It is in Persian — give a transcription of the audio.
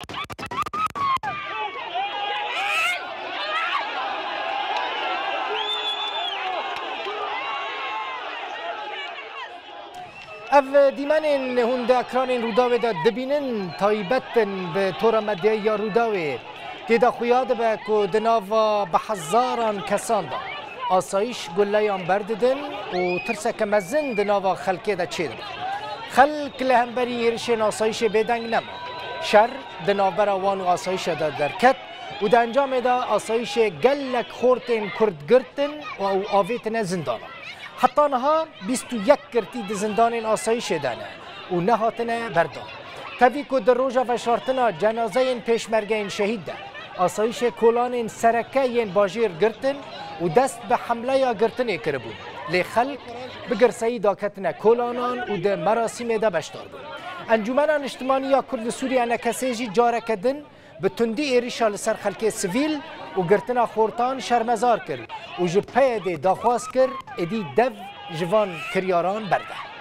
اف دیمن هنده اکران روداوی دا دبینن تایبتن به طور مدیه یا روداوی دیده خویاد به که دناوا به هزاران کسان دا آسایش گلیان برددن و ترسک مزن دناوا خلقه دا چید خلق لهمبری ایرشن آسایش بدنگ نما شر دنابر آوان و آسایش دا درکت و در انجام دا آسایش گلک خورتن کردگرتن و آویتن زندانا حتی نها 21 کرتی زندان آسایش دانه و نهاتنه بردان تاوی که در روژا فشارتنا جنازه پیشمرگه شهید ده آسایش کلان سرکه باجیر گرتن و دست به حمله یا گرتن کربون لی خلق بگرسایی داکتنه کلانان و ده مراسم ده بشتار بود انجمن اجتماعی یا کرد سوریه نکسیجی جاره کردن به تندی ایریشا لسر خلق سویل و گرتنا خورتان شرمزار کرد و جپه ده داخواست کرد ادی دو جوان کریاران برده